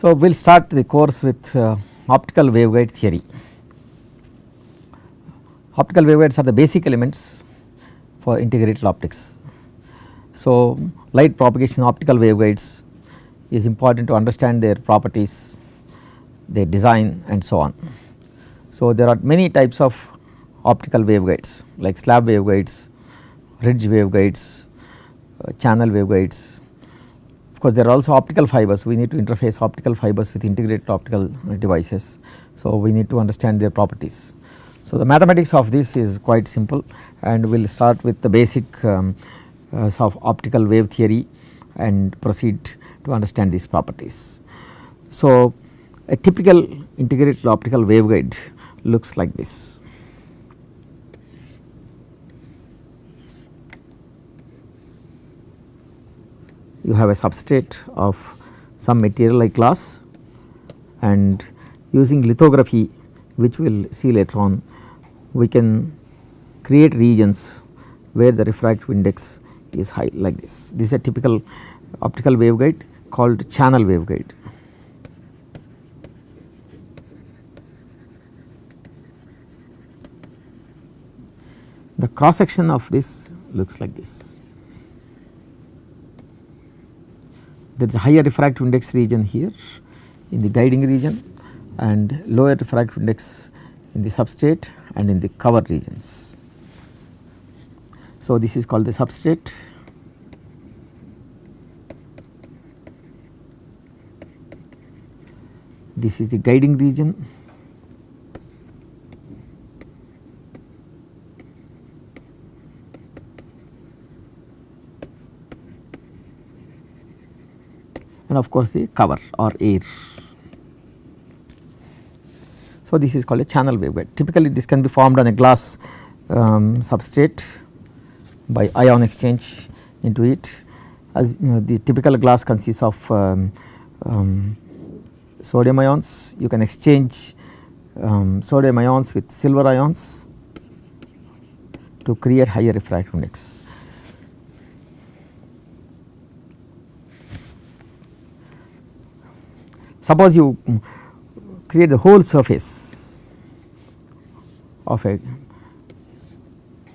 So, we will start the course with optical waveguide theory. Optical waveguides are the basic elements for integrated optics. So, light propagation optical waveguides is important to understand their properties, their design and so on. So, there are many types of optical waveguides like slab waveguides, ridge waveguides, channel waveguides. Of course, there are also optical fibers. We need to interface optical fibers with integrated optical devices. So, we need to understand their properties. So, the mathematics of this is quite simple, and we will start with the basic of optical wave theory and proceed to understand these properties. So, a typical integrated optical waveguide looks like this. You have a substrate of some material like glass, and using lithography, which we will see later on, we can create regions where the refractive index is high like this. This is a typical optical waveguide called channel waveguide. The cross section of this looks like this. There is a higher refractive index region here in the guiding region and lower refractive index in the substrate and in the cover regions. So, this is called the substrate. This is the guiding region. And of course, the cover or air. So, this is called a channel waveguide. Typically, this can be formed on a glass substrate by ion exchange into it. As the typical glass consists of sodium ions. You can exchange sodium ions with silver ions to create higher refractive index. Suppose you create the whole surface of a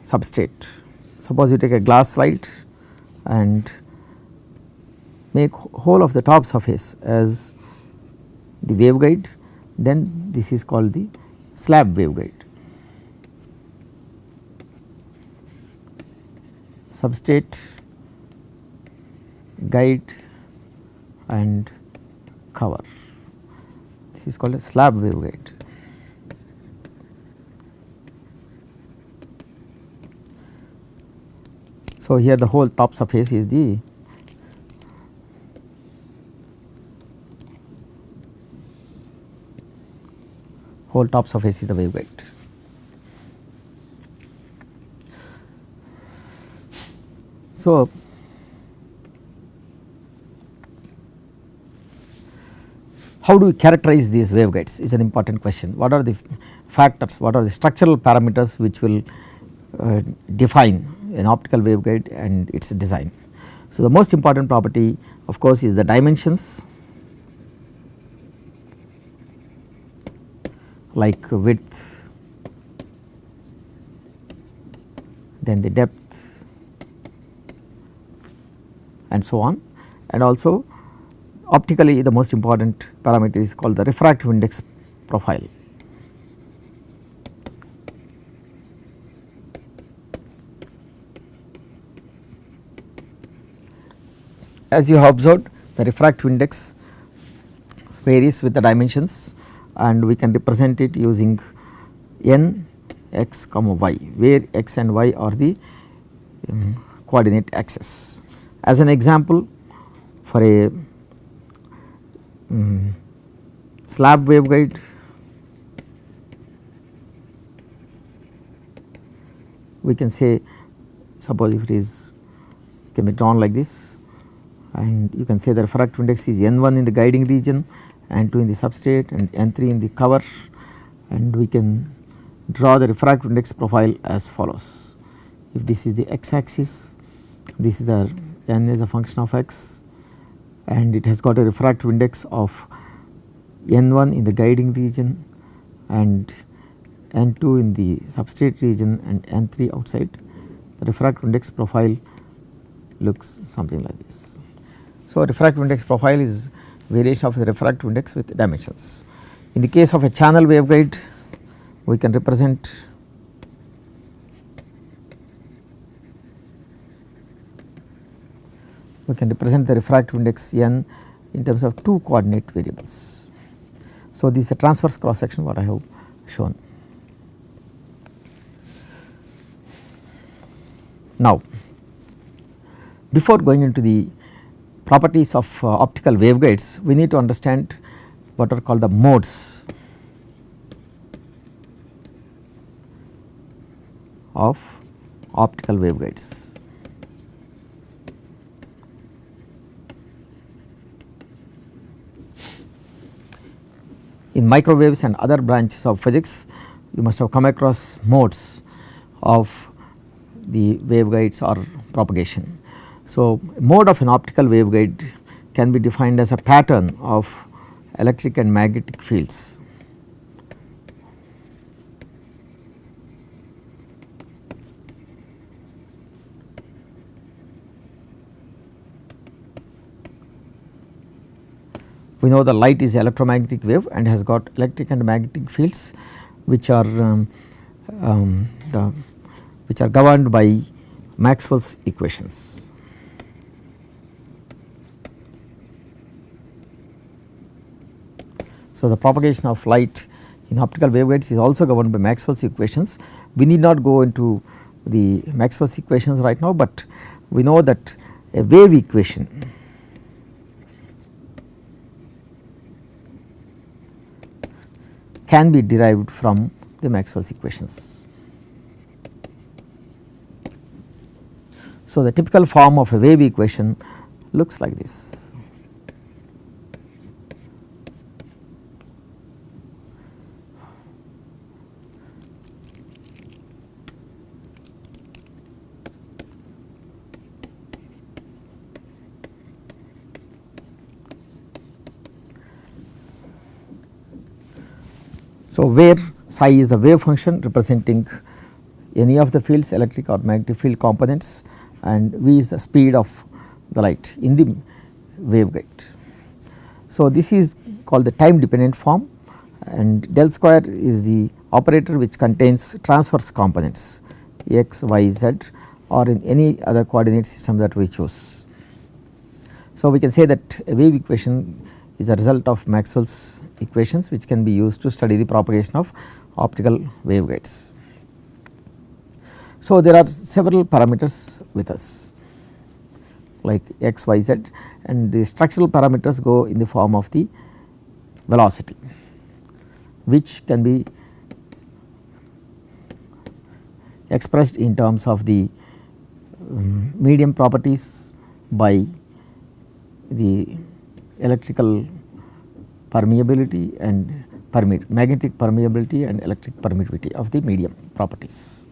substrate. Suppose you take a glass slide and make whole of the top surface as the waveguide, then this is called the slab waveguide. Substrate, guide and cover. This is called a slab waveguide. So, here the whole top surface is the waveguide. So, how do we characterize these waveguides is an important question. What are the factors, what are the structural parameters which will define an optical waveguide and its design. So, the most important property of course is the dimensions, like width, then the depth and so on, and also optically the most important parameter is called the refractive index profile. As you have observed, the refractive index varies with the dimensions, and we can represent it using n, x, y, where x and y are the coordinate axes. As an example, for a slab waveguide, we can say, suppose if it is can be drawn like this, and you can say the refractive index is n1 in the guiding region, n2 in the substrate and n3 in the cover, and we can draw the refractive index profile as follows. If this is the x axis, this is the n is a function of x, and it has got a refractive index of N1 in the guiding region and N2 in the substrate region and N3 outside, the refractive index profile looks something like this. So, refractive index profile is variation of the refractive index with dimensions. In the case of a channel waveguide, we can represent the refractive index n in terms of 2 coordinate variables. So, this is a transverse cross section what I have shown. Now, before going into the properties of optical waveguides, we need to understand what are called the modes of optical waveguides. In microwaves and other branches of physics, you must have come across modes of the waveguides or propagation. So, mode of an optical waveguide can be defined as a pattern of electric and magnetic fields. We know the light is electromagnetic wave and has got electric and magnetic fields which are governed by Maxwell's equations. So, the propagation of light in optical waveguides is also governed by Maxwell's equations. We need not go into the Maxwell's equations right now, but we know that a wave equation can be derived from the Maxwell's equations. So, the typical form of a wave equation looks like this. So, where psi is the wave function representing any of the fields, electric or magnetic field components, and v is the speed of the light in the waveguide. So, this is called the time dependent form, and del square is the operator which contains transverse components x, y, z or in any other coordinate system that we choose. So, we can say that a wave equation is a result of Maxwell's equations which can be used to study the propagation of optical waveguides. So, there are several parameters with us like x, y, z, and the structural parameters go in the form of the velocity which can be expressed in terms of the medium properties by the electrical permeability and magnetic permeability and electric permittivity of the medium properties.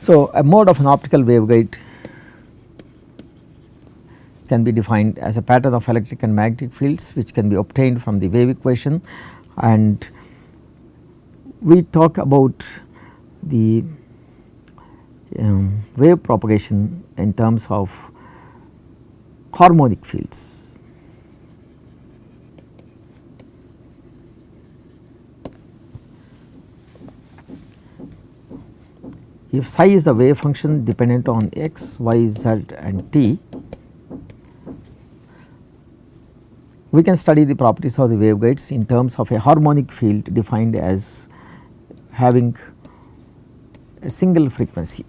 So, a mode of an optical waveguide can be defined as a pattern of electric and magnetic fields which can be obtained from the wave equation, and we talk about the wave propagation in terms of harmonic fields. If psi is the wave function dependent on x, y, z and t, we can study the properties of the waveguides in terms of a harmonic field defined as having a single frequency.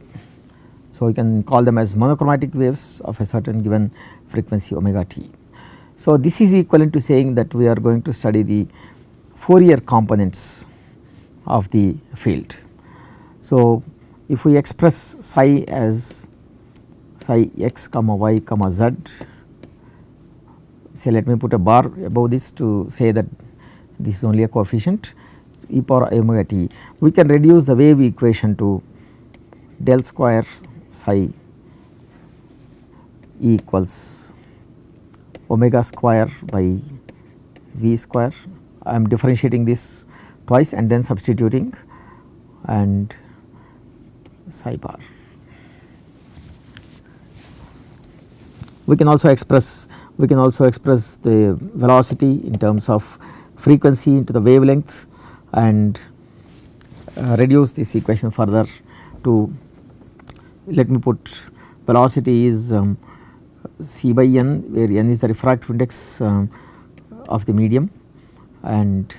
So, we can call them as monochromatic waves of a certain given frequency omega t. So, this is equivalent to saying that we are going to study the Fourier components of the field. So, if we express psi as psi x comma y comma z, say let me put a bar above this to say that this is only a coefficient e power omega t, we can reduce the wave equation to del square psi equals omega square by v square. I am differentiating this twice and then substituting, and psi bar. We can also express the velocity in terms of frequency into the wavelength, and reduce this equation further to, let me put, velocity is c by n, where n is the refractive index of the medium, and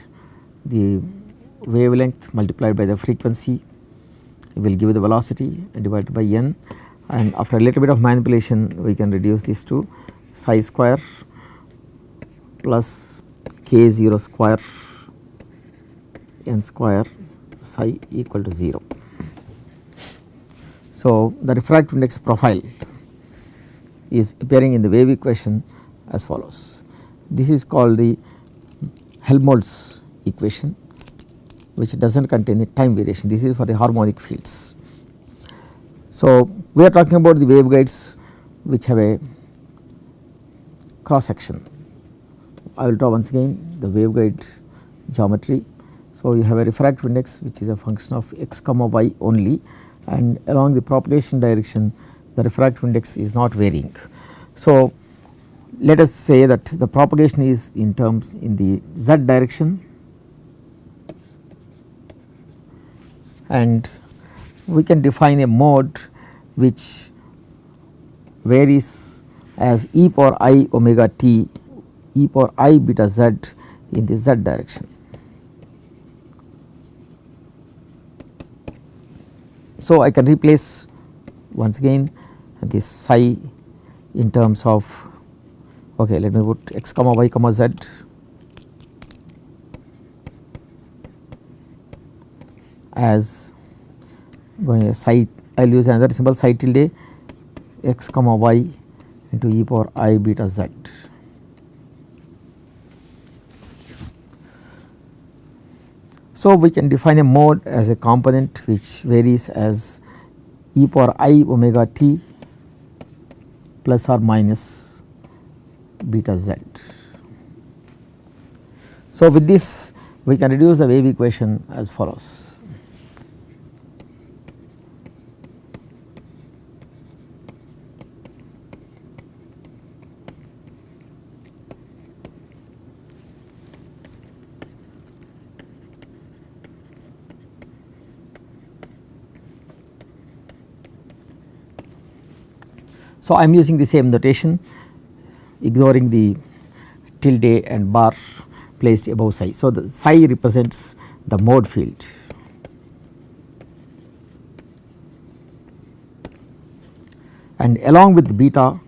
the wavelength multiplied by the frequency will give the velocity and divided by n, and after a little bit of manipulation we can reduce this to psi square plus k 0 square n square psi equal to 0. So, the refractive index profile is appearing in the wave equation as follows. This is called the Helmholtz equation, which does not contain the time variation. This is for the harmonic fields. So, we are talking about the waveguides which have a cross section. I will draw once again the waveguide geometry. So, you have a refractive index which is a function of x comma y only, and along the propagation direction the refractive index is not varying. So, let us say that the propagation is in the z direction, and we can define a mode which varies as e power I omega t e power I beta z in the z direction. So, I can replace once again this psi in terms of, okay, let me put x comma y comma z as going a psi. I will use another symbol psi tilde x comma y into e power I beta z. So, we can define a mode as a component which varies as e power I omega t plus or minus beta z. So, with this we can reduce the wave equation as follows. So, I am using the same notation, ignoring the tilde and bar placed above psi. So, the psi represents the mode field, and along with beta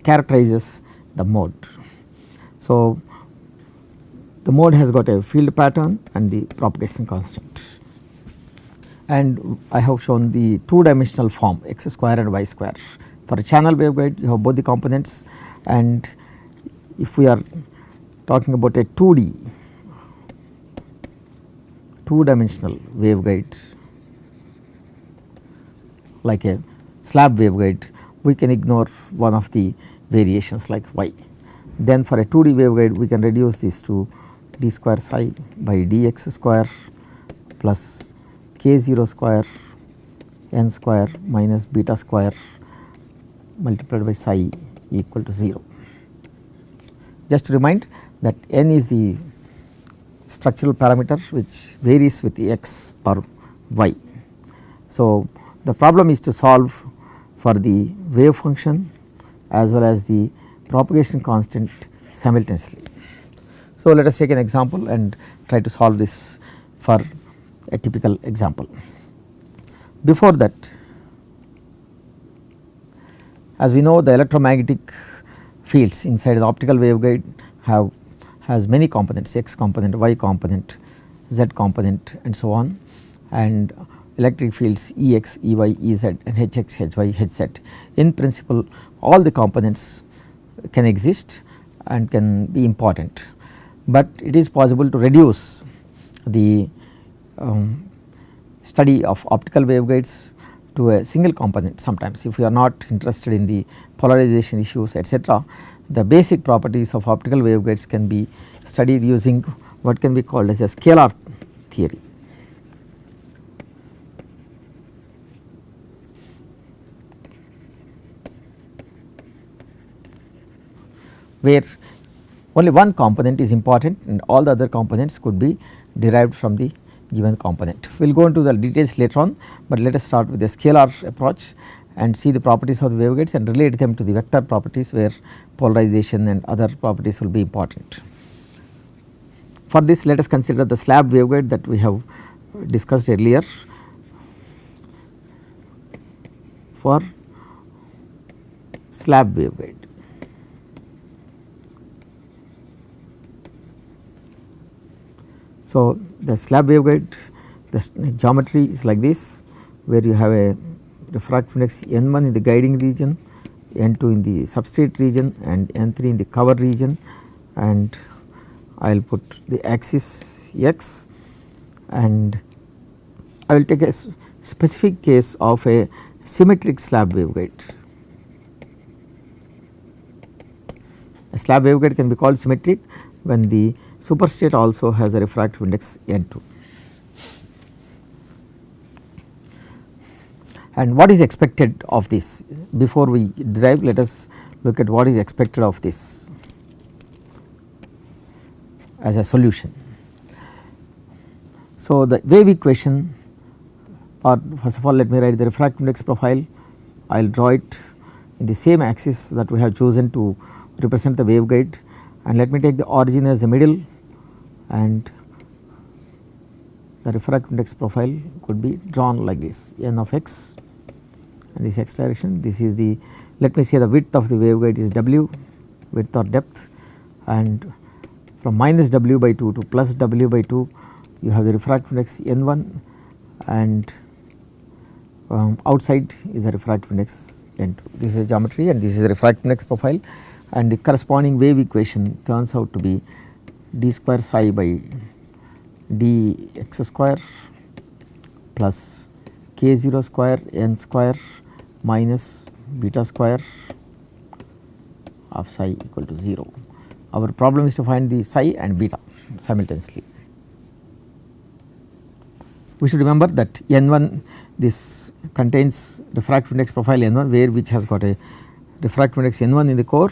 characterizes the mode. So, the mode has got a field pattern and the propagation constant, and I have shown the two dimensional form x square and y square. For a channel waveguide you have both the components, and if we are talking about a 2D two dimensional waveguide like a slab waveguide, we can ignore one of the variations like y. Then for a 2D waveguide we can reduce this to d square psi by dx square plus k 0 square n square minus beta square multiplied by psi equal to 0. Just to remind that n is the structural parameter which varies with the x or y. So, the problem is to solve for the wave function as well as the propagation constant simultaneously. So, let us take an example and try to solve this for a typical example. Before that, as we know, the electromagnetic fields inside the optical waveguide has many components, x component, y component, z component and so on, and electric fields Ex, Ey, Ez and Hx, Hy, Hz. In principle all the components can exist and can be important, but it is possible to reduce the study of optical waveguides to a single component. Sometimes if you are not interested in the polarization issues etc., the basic properties of optical waveguides can be studied using what can be called as a scalar theory. Where only one component is important and all the other components could be derived from the given component. We will go into the details later on, but let us start with the scalar approach and see the properties of the waveguides and relate them to the vector properties where polarization and other properties will be important. For this, let us consider the slab waveguide that we have discussed earlier. For slab waveguide, so the slab waveguide, the geometry is like this, where you have a refractive index n1 in the guiding region, n2 in the substrate region and n3 in the cover region, and I will put the axis x, and I will take a specific case of a symmetric slab waveguide. A slab waveguide can be called symmetric when the superstate also has a refractive index n2. And what is expected of this? Before we derive, let us look at what is expected of this as a solution. So, the wave equation, or first of all let me write the refractive index profile. I will draw it in the same axis that we have chosen to represent the waveguide, and let me take the origin as the middle, and the refractive index profile could be drawn like this, n of x, and this x direction. This is the, let me say the width of the waveguide is w, width or depth, and from minus w by 2 to plus w by 2 you have the refractive index n1, and outside is the refractive index n2. This is a geometry and this is a refractive index profile, and the corresponding wave equation turns out to be d square psi by d x square plus k 0 square n square minus beta square of psi equal to 0. Our problem is to find the psi and beta simultaneously. We should remember that n1, this contains refractive index profile n1, where which has got a refractive index n1 in the core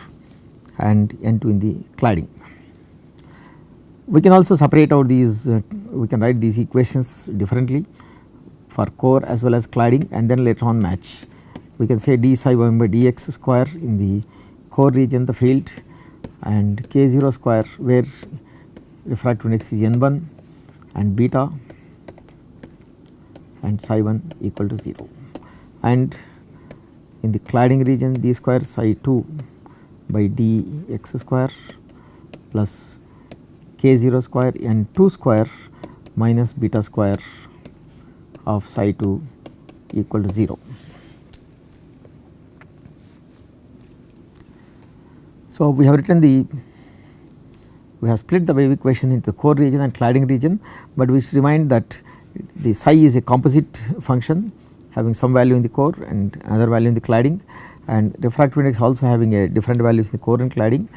and n2 in the cladding. We can also separate out these, we can write these equations differently for core as well as cladding, and then later on match. We can say d psi 1 by dx square in the core region, the field, and k 0 square where refractive index is n1 and beta and psi 1 equal to 0, and in the cladding region d square psi 2 by dx square plus k 0 square n 2 square minus beta square of psi 2 equal to 0. So, we have written the, we have split the wave equation into the core region and cladding region, but we should remind that the psi is a composite function having some value in the core and another value in the cladding, and refractive index also having a different values in the core and cladding,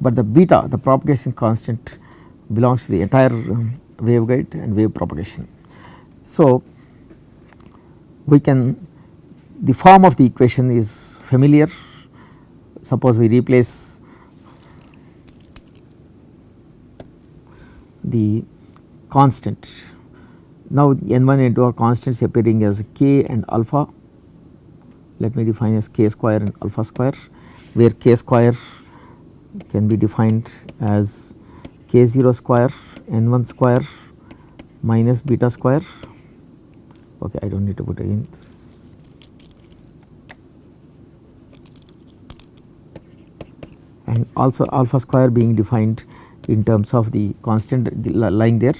but the beta, the propagation constant, belongs to the entire waveguide and wave propagation. So, we can, the form of the equation is familiar. Suppose we replace the constant. Now n1 n2 are constants appearing as k and alpha. Let me define as k square and alpha square, where k square can be defined as k 0 square n1 square minus beta square. Okay, I do not need to put again this. And also alpha square being defined in terms of the constant lying there.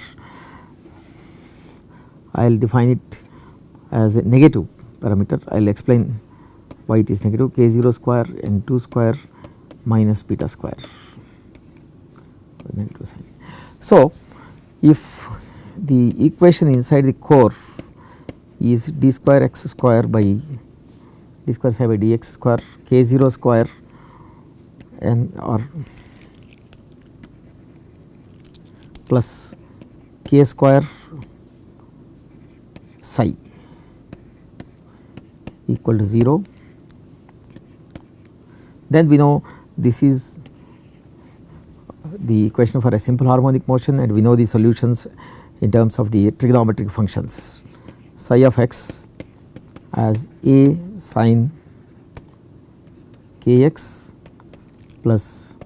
I will define it as a negative parameter. I will explain why it is negative, k 0 square and 2 square minus beta square, negative sign. So, if the equation inside the core is d square x square by d square psi by dx square k 0 square n or plus k square psi equal to 0. Then we know this is the equation for a simple harmonic motion, and we know the solutions in terms of the trigonometric functions psi of x as a sin kx plus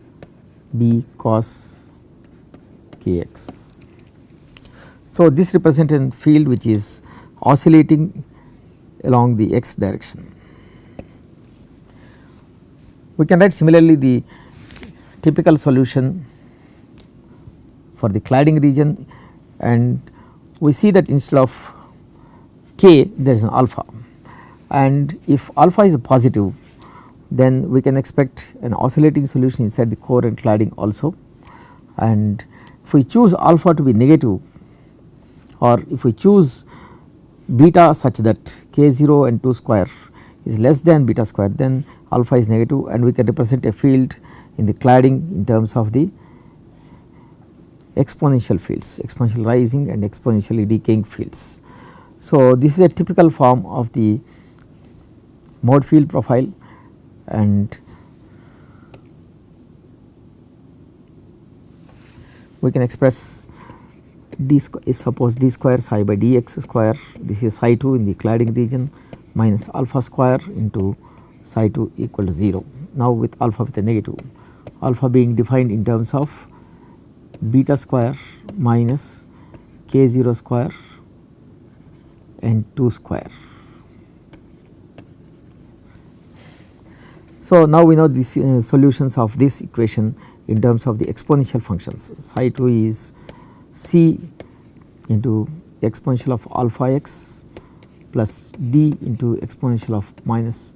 b cos kx. So, this represents a field which is oscillating along the x direction. We can write similarly the typical solution for the cladding region, and we see that instead of k there is an alpha, and if alpha is positive then we can expect an oscillating solution inside the core and cladding also. And if we choose alpha to be negative, or if we choose beta such that k 0 and 2 square is less than beta square, then alpha is negative, and we can represent a field in the cladding in terms of the exponential fields, exponential rising and exponentially decaying fields. So, this is a typical form of the mode field profile, and we can express d is suppose d square psi by dx square, this is psi 2 in the cladding region minus alpha square into psi 2 equal to 0. Now, with alpha with a negative, alpha being defined in terms of beta square minus k 0 square and 2 square. So, now we know the solutions of this equation in terms of the exponential functions. Psi 2 is c into exponential of alpha x plus d into exponential of minus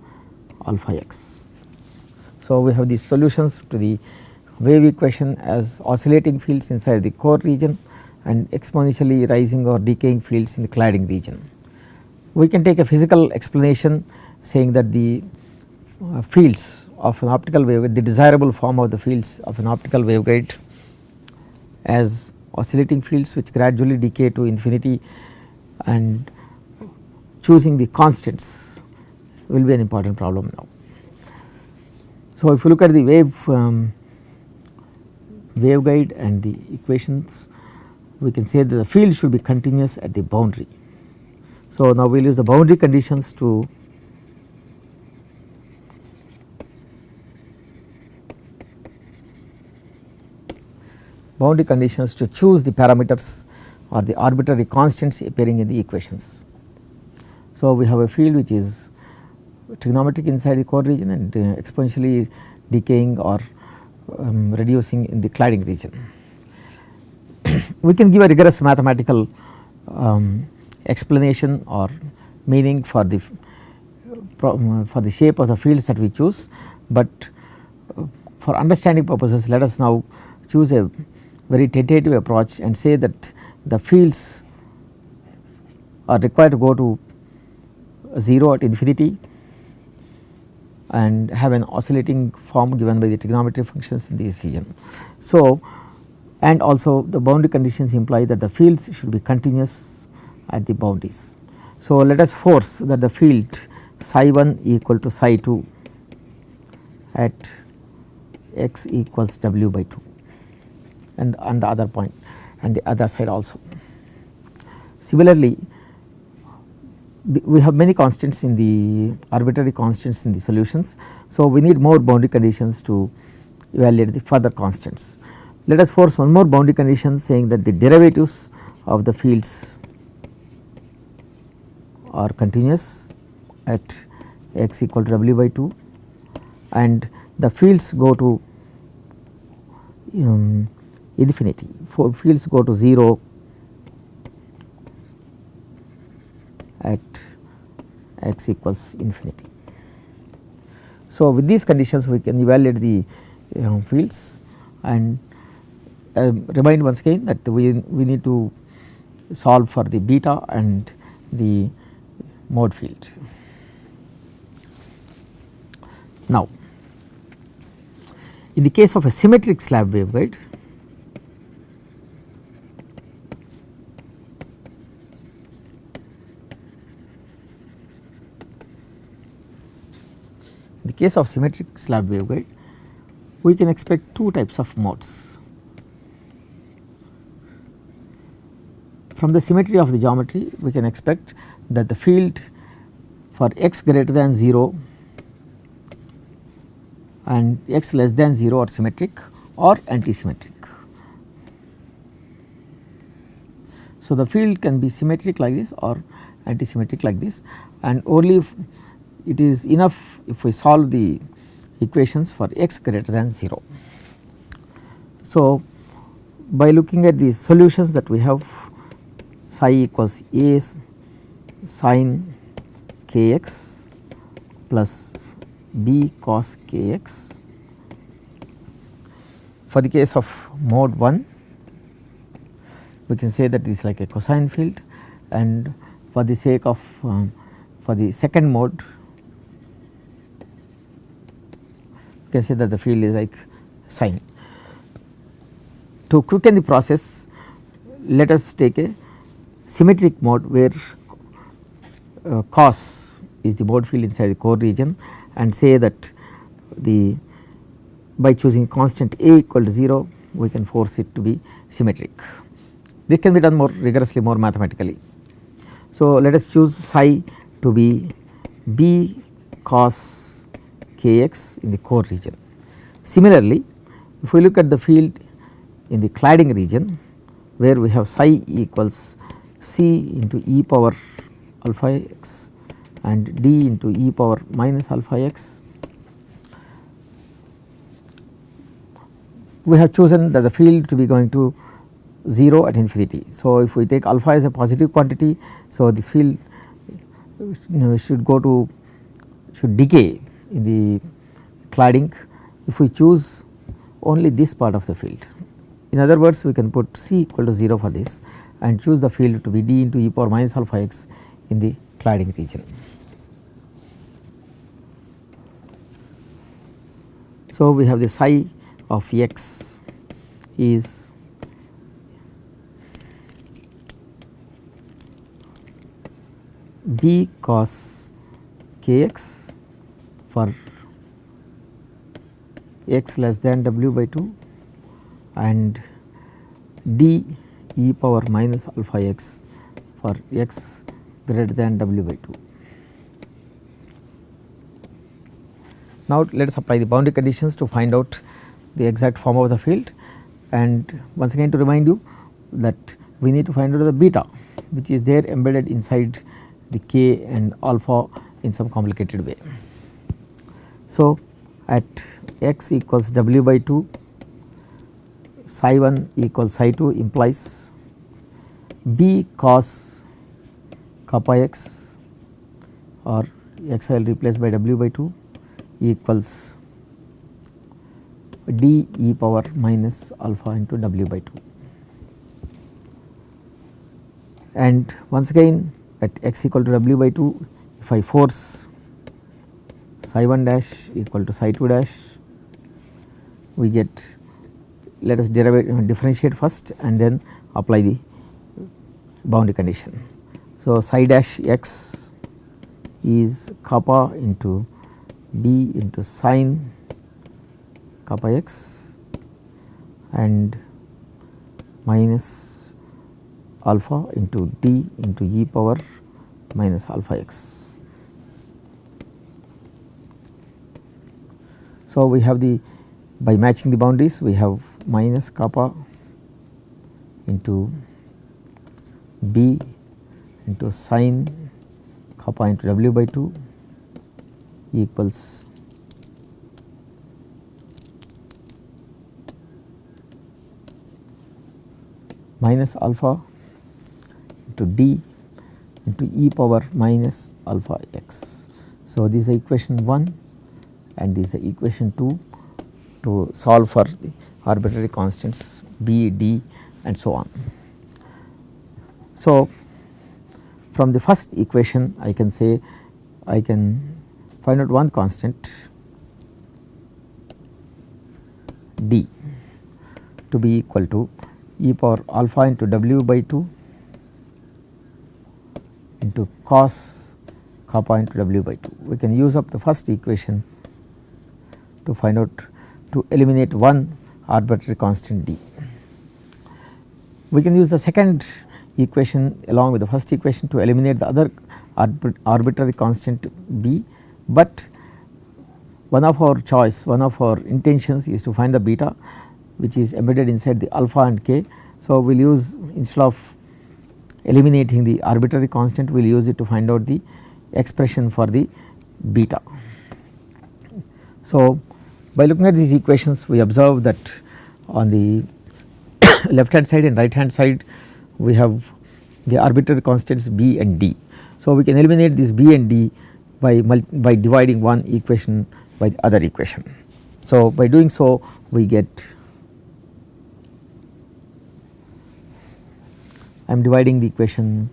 alpha x. So, we have these solutions to the wave equation as oscillating fields inside the core region and exponentially rising or decaying fields in the cladding region. We can take a physical explanation saying that the fields of an optical waveguide, the desirable form of the fields of an optical waveguide as oscillating fields which gradually decay to infinity, and choosing the constants will be an important problem now. So, if you look at the waveguide and the equations, we can say that the field should be continuous at the boundary. So, now we will use the boundary conditions to choose the parameters or the arbitrary constants appearing in the equations. So, we have a field which is trigonometric inside the core region and exponentially decaying or reducing in the cladding region. We can give a rigorous mathematical explanation or meaning for the shape of the fields that we choose, but for understanding purposes let us now choose a very tentative approach and say that the fields are required to go to 0 at infinity and have an oscillating form given by the trigonometric functions in this region. So, and also the boundary conditions imply that the fields should be continuous at the boundaries. So, let us force that the field psi 1 equal to psi 2 at x equals w by 2 and on the other point and the other side also. Similarly, we have many constants in the arbitrary constants in the solutions. So, we need more boundary conditions to evaluate the further constants. Let us force one more boundary condition saying that the derivatives of the fields are continuous at x equal to w by 2 and the fields go to infinity, for fields go to 0 at x equals infinity. So, with these conditions we can evaluate the fields, and remind once again that we need to solve for the beta and the mode field. Now, in the case of a symmetric slab waveguide, in the case of symmetric slab waveguide, we can expect two types of modes. From the symmetry of the geometry, we can expect that the field for x greater than 0 and x less than 0 are symmetric or antisymmetric. So, the field can be symmetric like this or antisymmetric like this, and only if it is enough if we solve the equations for x greater than 0. So, by looking at the solutions that we have, psi equals a sin kx plus b cos kx. For the case of mode 1, we can say that this is like a cosine field, and for the sake of for the second mode, we can say that the field is like sine. To quicken the process, let us take a symmetric mode where cos is the mode field inside the core region, and say that the by choosing constant a equal to 0, we can force it to be symmetric. This can be done more rigorously, more mathematically. So, let us choose psi to be b cos kx in the core region. Similarly, if we look at the field in the cladding region, where we have psi equals c into e power alpha x and d into e power minus alpha x, we have chosen that the field to be going to 0 at infinity. So, if we take alpha as a positive quantity, so this field should go to should decay in the cladding if we choose only this part of the field. In other words, we can put c equal to 0 for this and choose the field to be d into e power minus alpha x in the cladding region. So, we have the psi of x is b cos kx for x less than w by 2 and d e power minus alpha x for x greater than w by 2. Now, let us apply the boundary conditions to find out the exact form of the field, and once again to remind you that we need to find out the beta which is there embedded inside the k and alpha in some complicated way. So, at x equals w by 2, psi 1 equals psi 2 implies b cos kappa x, or x I will replace by w by 2, equals d e power minus alpha into w by 2. And once again at x equal to w by 2, if I force psi 1 dash equal to psi 2 dash, we get, let us differentiate first and then apply the boundary condition. So, psi dash x is kappa into b into sine kappa x and minus alpha into d into e power minus alpha x. So, we have the, by matching the boundaries, we have minus kappa into b into sine kappa into w by 2 equals minus alpha into d into e power minus alpha x. So, this is equation 1 and this is equation 2 to solve for the arbitrary constants b, d and so on. So, from the first equation I can say I can find out one constant d to be equal to e power alpha into w by 2 into cos kappa into w by 2. We can use up the first equation to find out, to eliminate one arbitrary constant d. We can use the second equation along with the first equation to eliminate the other arbitrary constant b, but one of our choice, one of our intentions is to find the beta which is embedded inside the alpha and k. So, we will use, instead of eliminating the arbitrary constant, we will use it to find out the expression for the beta. So, by looking at these equations we observe that on the left hand side and right hand side we have the arbitrary constants b and d. So, we can eliminate this b and d by dividing one equation by the other equation. So, by doing so we get, I am dividing the equation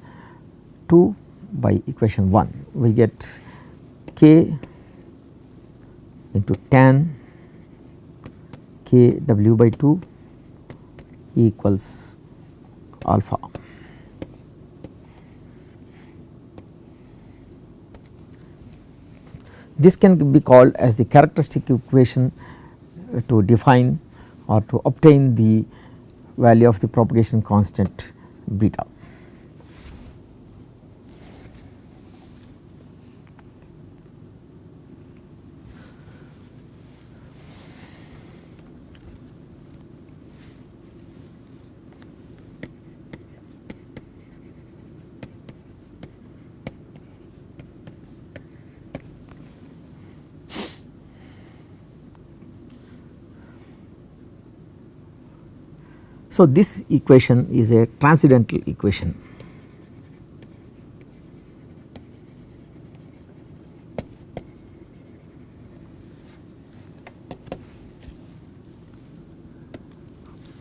2 by equation 1, we get k into tan k w by 2 equals alpha. This can be called as the characteristic equation to define or to obtain the value of the propagation constant beta. So, this equation is a transcendental equation.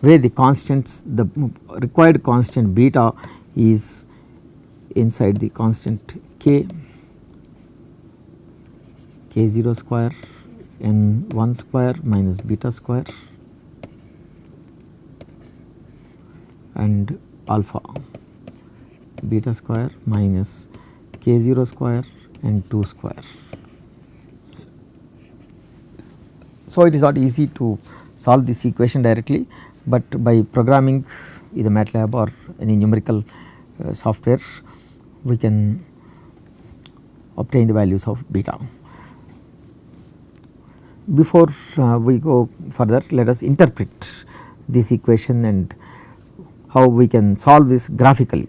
Where the constants, the required constant beta is inside the constant k, k0 square n1 square minus beta square and alpha beta square minus k0 square and 2 square. So, it is not easy to solve this equation directly, but by programming either MATLAB or any numerical software we can obtain the values of beta. Before we go further, let us interpret this equation and how we can solve this graphically.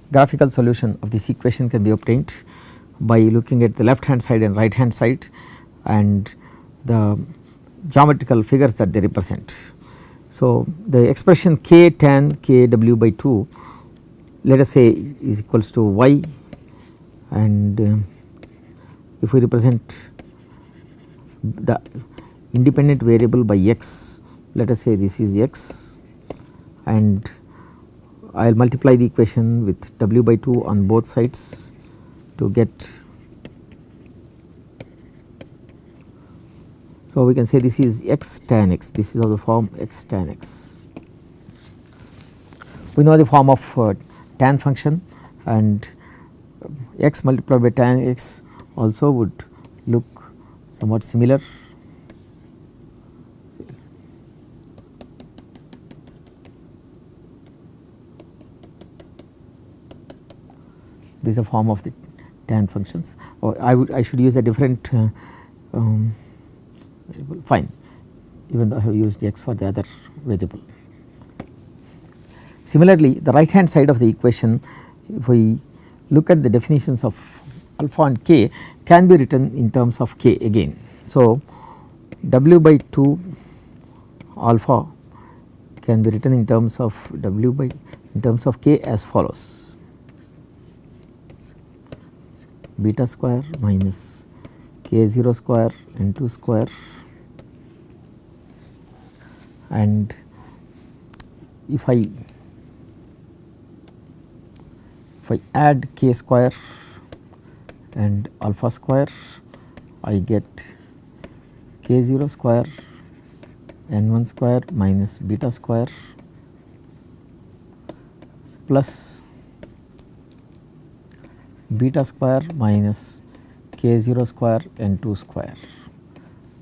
Graphical solution of this equation can be obtained by looking at the left hand side and right hand side and the geometrical figures that they represent. So, the expression k tan k w by 2, let us say, is equals to y, and if we represent the independent variable by x, let us say this is x, and I will multiply the equation with w by 2 on both sides to get. So, we can say this is x tan x, this is of the form x tan x. We know the form of tan function, and x multiplied by tan x also would look somewhat similar. This is a form of the tan functions, or I should use a different variable, fine, even though I have used x for the other variable. Similarly, the right hand side of the equation, if we look at the definitions of alpha and k, can be written in terms of k again. So, w by 2 alpha can be written in terms of k as follows: beta square minus k0 square and 2 square and if I add k square and alpha square, I get k0 square n1 square minus beta square plus beta square minus k0 square n2 square.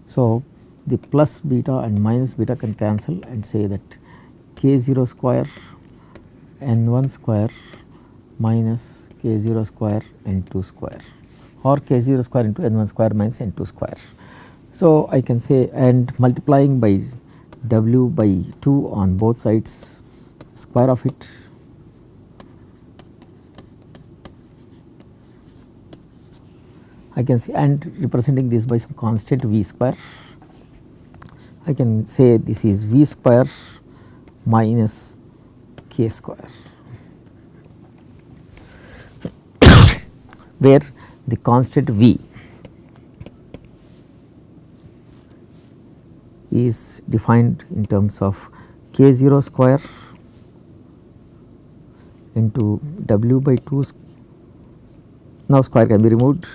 So, the plus beta and minus beta can cancel and say that k0 square n1 square minus k0 square n2 square, or k0 square into n1 square minus n2 square. So, I can say, and multiplying by w by 2 on both sides, square of it, I can say, and representing this by some constant v square, I can say this is v square minus k square, where the constant v is defined in terms of k0 square into w by 2. Now, square can be removed,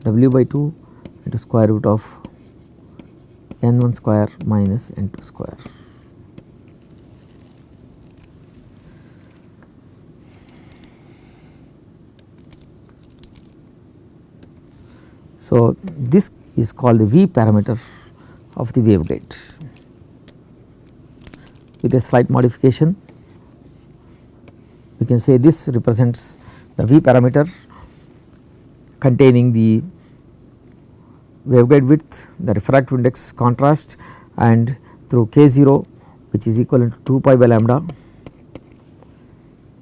w by 2 into square root of n1 square minus n2 square. So, this is called the V parameter of the waveguide. With a slight modification, we can say this represents the V parameter containing the waveguide width, the refractive index, contrast, and through k0, which is equivalent to 2 pi by lambda,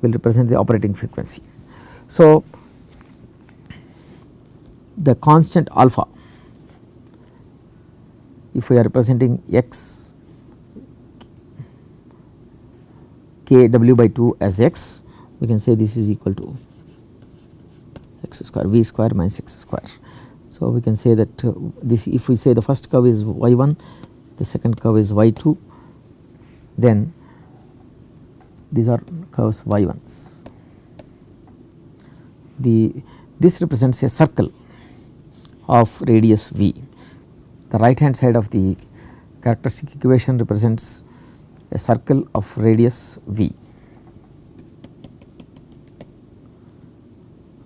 will represent the operating frequency. So, the constant alpha, if we are representing x k w by 2 as x, we can say this is equal to x square v square minus x square. So, we can say that this, if we say the first curve is y1, the second curve is y2, then these are curves y1s. This represents a circle of radius v. The right hand side of the characteristic equation represents a circle of radius v,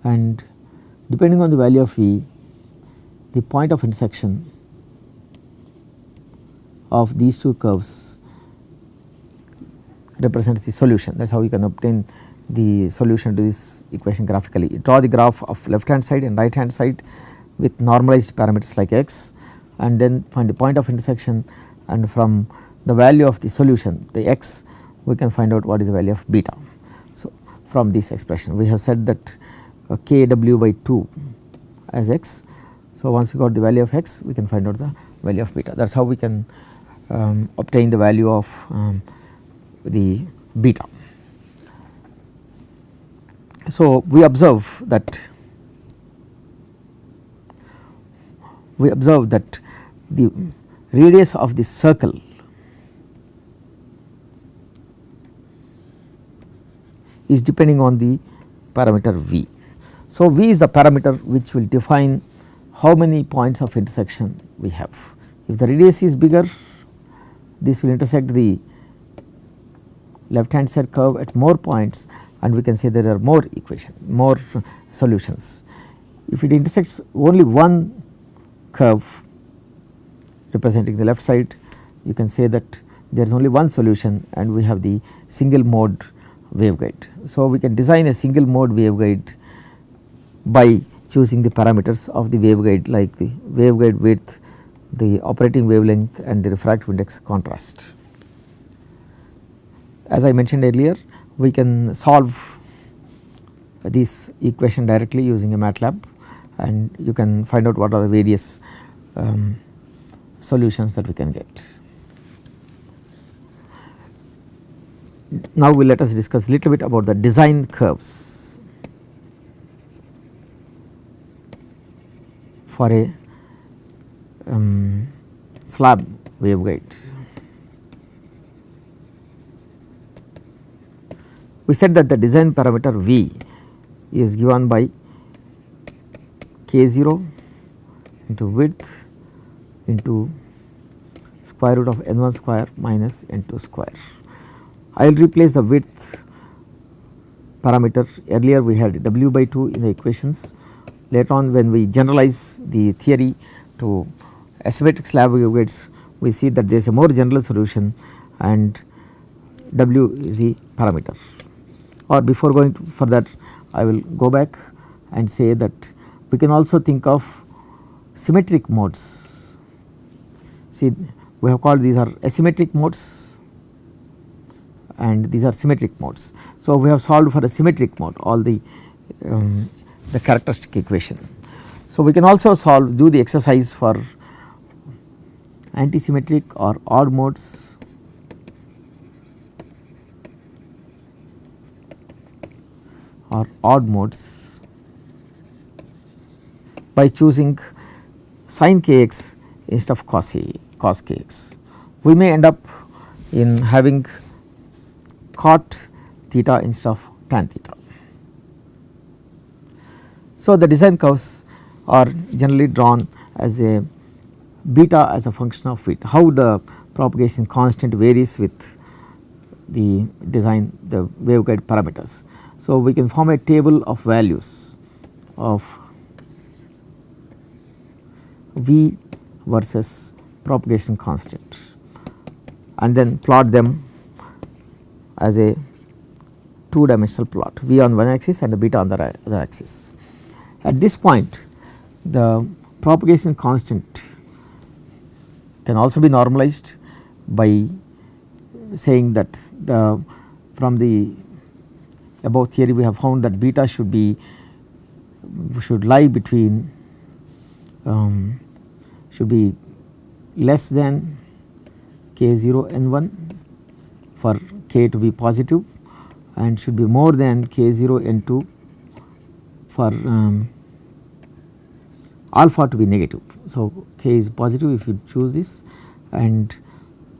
and depending on the value of v, the point of intersection of these two curves represents the solution. That is how we can obtain the solution to this equation graphically. Draw the graph of left hand side and right hand side with normalized parameters like x, and then find the point of intersection, and from the value of the solution, the x, we can find out what is the value of beta. So, from this expression we have said that k w by 2 as x. So, once we got the value of x, we can find out the value of beta. That is how we can obtain the value of the beta. So, we observe that the radius of the circle is depending on the parameter v. So, v is the parameter which will define how many points of intersection we have. If the radius is bigger, this will intersect the left hand side curve at more points, and we can say there are more solutions. If it intersects only one curve representing the left side, you can say that there is only one solution and we have the single mode waveguide. So, we can design a single mode waveguide by choosing the parameters of the waveguide, like the waveguide width, the operating wavelength, and the refractive index contrast. As I mentioned earlier, we can solve this equation directly using a MATLAB, and you can find out what are the various solutions that we can get. Now, let us discuss a little bit about the design curves for a slab waveguide. We said that the design parameter V is given by k0 into width into square root of n1 square minus n2 square. I will replace the width parameter. Earlier we had w by 2 in the equations. Later on, when we generalize the theory to asymmetric slab waveguides, we see that there is a more general solution and w is the parameter. Or before going for that, I will go back and say that we can also think of symmetric modes. See, we have called these are asymmetric modes and these are symmetric modes. So, we have solved for a symmetric mode all the characteristic equation. So, we can also do the exercise for antisymmetric or odd modes by choosing sin kx instead of cos kx. We may end up in having cot theta instead of tan theta. So, the design curves are generally drawn as a beta as a function of width, how the propagation constant varies with the design the waveguide parameters. So, we can form a table of values of V versus propagation constant and then plot them as a 2-dimensional plot, V on one axis and the beta on the other axis. At this point, the propagation constant can also be normalized by saying that from the above theory we have found that beta should lie between should be less than k0 n1 for k to be positive and should be more than k0 n2 for alpha to be negative. So, k is positive if you choose this and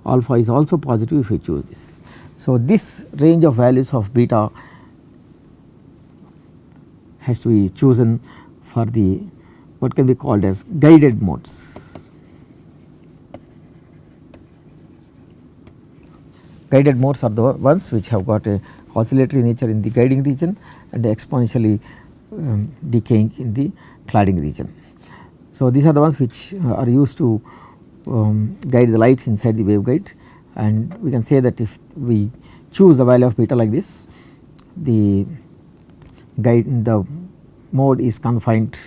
alpha is also positive if you choose this. So, this range of values of beta has to be chosen for the what can be called as guided modes. Guided modes are the ones which have got a oscillatory nature in the guiding region and exponentially decaying in the cladding region. So, these are the ones which are used to guide the light inside the waveguide, and we can say that if we choose the value of beta like this, the mode is confined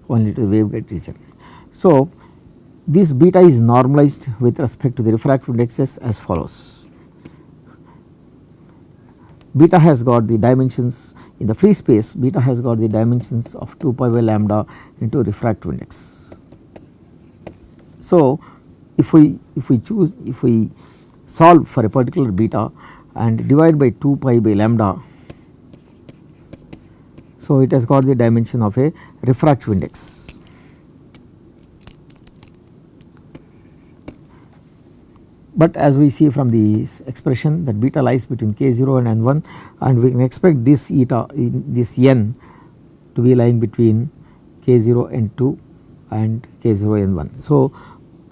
only to the waveguide region. So, this beta is normalized with respect to the refractive indexes as follows. Beta has got the dimensions in the free space, beta has got the dimensions of 2 pi by lambda into refractive index. So, if we solve for a particular beta and divide by 2 pi by lambda, so it has got the dimension of a refractive index. But as we see from this expression that beta lies between k0 and n1, and we can expect this eta this n to be lying between k0 n2 and k0 n1. So,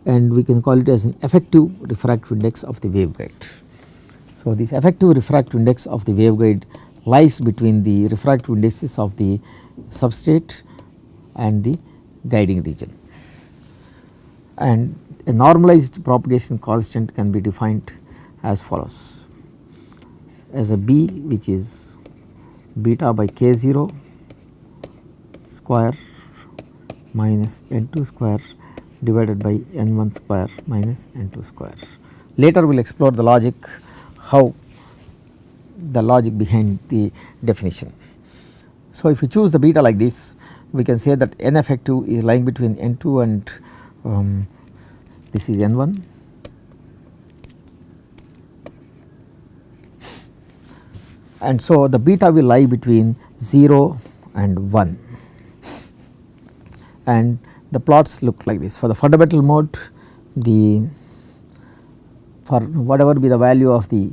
and we can call it as an effective refractive index of the waveguide. So, this effective refractive index of the waveguide lies between the refractive indices of the substrate and the guiding region, and a normalized propagation constant can be defined as follows: as a b which is beta by k0 square minus n2 square divided by n1 square minus n2 square. Later we will explore the logic, how the logic behind the definition. So, if we choose the beta like this, we can say that n effective is lying between n2 and this is n1, and so the beta will lie between 0 and 1, and the plots look like this. For the fundamental mode, the for whatever be the value of the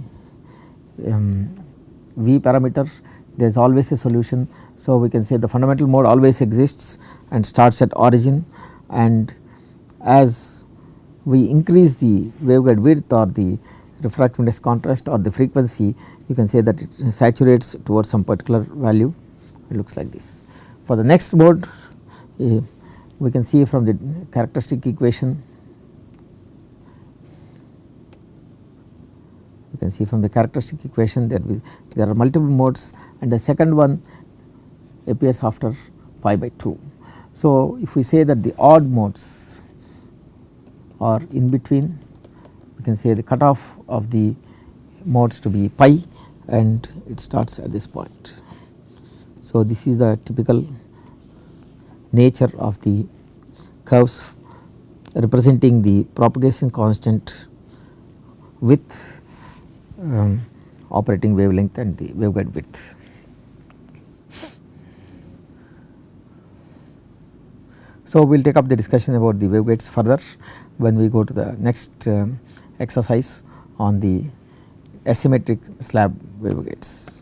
V parameter, there is always a solution. So, we can say the fundamental mode always exists and starts at origin, and as we increase the waveguide width or the refractive index contrast or the frequency, you can say that it saturates towards some particular value. It looks like this. For the next mode, we can see from the characteristic equation, you can see from the characteristic equation there are multiple modes, and the second one appears after pi by 2. So, if we say that the odd modes are in between, we can say the cutoff of the modes to be pi, and it starts at this point. So, this is the typical nature of the curves representing the propagation constant with operating wavelength and the waveguide width. So, we will take up the discussion about the waveguides further when we go to the next exercise on the asymmetric slab waveguides.